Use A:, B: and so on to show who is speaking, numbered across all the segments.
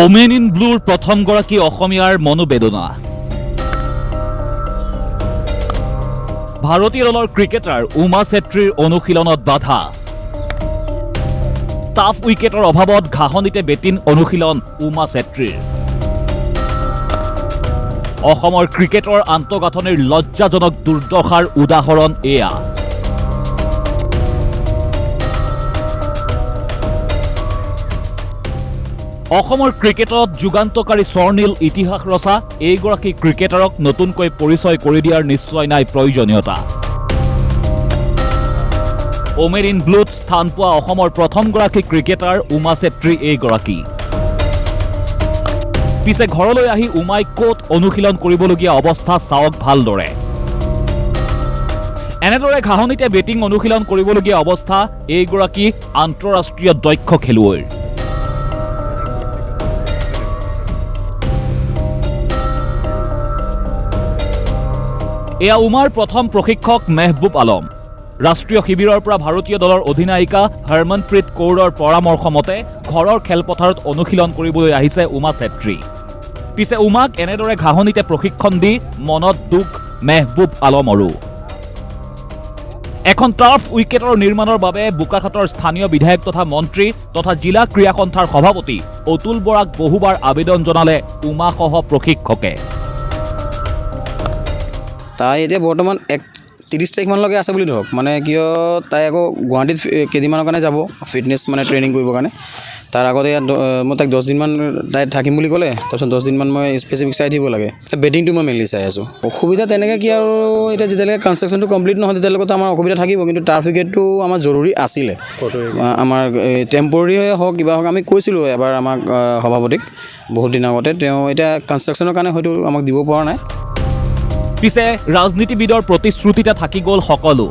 A: Women in ব্লুৰ প্ৰথমগৰাকী অসমীয়াৰ মনোবেদনা। ভাৰতীয় দলৰ ক্ৰিকেটাৰ উমা চেত্ৰীৰ অনুশীলনত বাধা। টাফ উইকেটৰ অভাৱত ঘাঁহনিতে বেটিং অনুশীলন উমা চেত্ৰীৰ। অসমৰ ক্ৰিকেটৰ আন্তঃগাঁথনিৰ লজ্জাজনক দুৰ্দশাৰ উদাহৰণ এয়া। অসমৰ ক্ৰিকেটত যুগান্তকাৰী স্বৰ্ণীল ইতিহাস ৰচা এইগৰাকী ক্ৰিকেটাৰক নতুনকৈ পৰিচয় কৰি দিয়াৰ নিশ্চয় নাই প্ৰয়োজনীয়তা। ওমেন ইন ব্লুত স্থান পোৱা অসমৰ প্ৰথমগৰাকী ক্ৰিকেটাৰ উমা চেত্ৰী এইগৰাকী। পিছে ঘৰলৈ আহি উমাই ক'ত অনুশীলন কৰিবলগীয়া অৱস্থা চাওক ভালদৰে। এনেদৰে ঘাঁহনিতে বেটিং অনুশীলন কৰিবলগীয়া অৱস্থা এইগৰাকী আন্তঃৰাষ্ট্ৰীয় দক্ষ খেলুৱৈৰ। এয়া উমাৰ প্ৰথম প্ৰশিক্ষক মেহবুব আলম। ৰাষ্ট্ৰীয় শিবিৰৰ পৰা ভাৰতীয় দলৰ অধিনায়িকা হৰমনপ্ৰীত কৌৰৰ পৰামৰ্শ মতে ঘৰৰ খেলপথাৰত অনুশীলন কৰিবলৈ আহিছে উমা চেত্ৰী। পিছে উমাক এনেদৰে ঘাঁহনিতে প্ৰশিক্ষণ দি মনত দুখ মেহবুব আলমৰো। এখন টাৰ্ফ উইকেটৰ নিৰ্মাণৰ বাবে বোকাখাটৰ স্থানীয় বিধায়ক তথা মন্ত্ৰী তথা জিলা ক্ৰীড়া সন্থাৰ সভাপতি অতুল বৰাক বহুবাৰ আবেদন জনালে উমাসহ প্ৰশিক্ষকে।
B: তাই এতিয়া বৰ্তমান 30 তাৰিখমানলৈকে আছে বুলি ধৰক, মানে কিয় তাই আকৌ গুৱাহাটীত কেইদিনমানৰ কাৰণে যাব ফিটনেছ মানে ট্ৰেইনিং কৰিবৰ কাৰণে। তাৰ আগতে ইয়াত মই তাইক 10 দিনমান তাই থাকিম বুলি ক'লে, তাৰপিছত 10 দিনমান মই স্পেচিফিক চাই দিব লাগে। বেটিংটো মই মেইনলি চাই আছোঁ। অসুবিধা তেনেকৈ কি আৰু এতিয়া যেতিয়ালৈকে কনষ্ট্ৰাকশ্যনটো কমপ্লিট নহয় তেতিয়ালৈকেতো আমাৰ অসুবিধা থাকিব, কিন্তু টাৰ্ফ উইকেটটো আমাৰ জৰুৰী আছিলে। আমাৰ টেম্পৰেৰী হওক কিবা হওক আমি কৈছিলোঁ এবাৰ আমাক সভাপতিক বহুত দিনৰ আগতে, তেওঁ এতিয়া কনষ্ট্ৰাকশ্যনৰ কাৰণে হয়তো আমাক দিব পৰা নাই।
A: পিছে ৰাজনীতিবিদৰ প্ৰতিশ্ৰুতিতে থাকি গ'ল সকলো।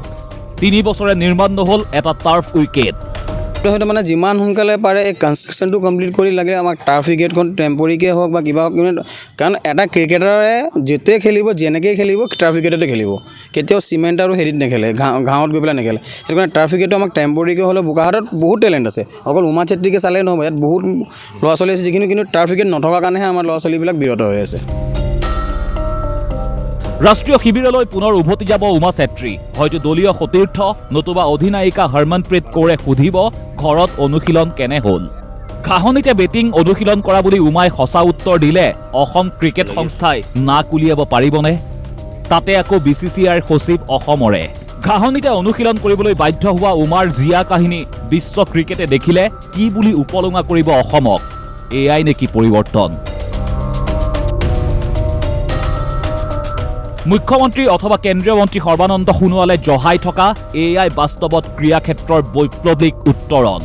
A: 3 বছৰে নিৰ্মাণ নহ'ল এটা টাৰ্ফ উইকেট।
B: হয়তো মানে যিমান সোনকালে পাৰে এই কনষ্ট্ৰাকশ্যনটো কমপ্লিট কৰি লাগে আমাক টাৰ্ফ উইকেটখন টেম্পৰেৰীকৈ হওক বা কিবা হওক, কাৰণ এটা ক্ৰিকেটাৰে যেতিয়াই খেলিব যেনেকৈয়ে খেলিব টাৰ্ফ উইকেটতে খেলিব, কেতিয়াও চিমেণ্ট আৰু হেৰিত নেখেলে, ঘাঁহত গৈ পেলাই নেখেলে। সেইটো কাৰণে টাৰ্ফ উইকেটটো আমাক টেম্পৰেৰীকৈ হ'লেও বোকাখাটত বহুত টেলেণ্ট আছে, অকল উমা চেত্ৰীকে চালেই নহ'ব, ইয়াত বহুত ল'ৰা ছোৱালী আছে যিখিনি কিন্তু টাৰ্ফ উইকেট নথকাৰ কাৰণেহে আমাৰ ল'ৰা ছোৱালীবিলাক বিৰত হৈ আছে।
A: ৰাষ্ট্ৰীয় শিবিৰলৈ পুনৰ উভতি যাব উমা চেত্ৰী। হয়তো দলীয় সতীৰ্থ নতুবা অধিনায়িকা হৰমনপ্ৰীত কৌৰে সুধিব ঘৰত অনুশীলন কেনে হ'ল। ঘাঁহনিতে বেটিং অনুশীলন কৰা বুলি উমাই সঁচা উত্তৰ দিলে অসম ক্ৰিকেট সংস্থাই নাক উলিয়াব পাৰিবনে? তাতে আকৌ BCCIৰ সচিব অসমৰে। ঘাঁহনিতে অনুশীলন কৰিবলৈ বাধ্য হোৱা উমাৰ জীয়া কাহিনী বিশ্ব ক্ৰিকেটে দেখিলে কি বুলি উপলুঙা কৰিব অসমক? এয়াই নেকি পৰিৱৰ্তন? মুখ্যমন্ত্ৰী অথবা কেন্দ্ৰীয় মন্ত্ৰী সৰ্বানন্দ সোণোৱালে জহাই থকা এয়াই বাস্তৱত ক্ৰীড়াক্ষেত্ৰৰ বৈপ্লৱিক উত্তৰণ।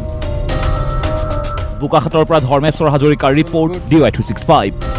A: বোকাখাটৰ পৰা ধৰ্মেশ্বৰ হাজৰিকাৰ ৰিপৰ্ট DY365।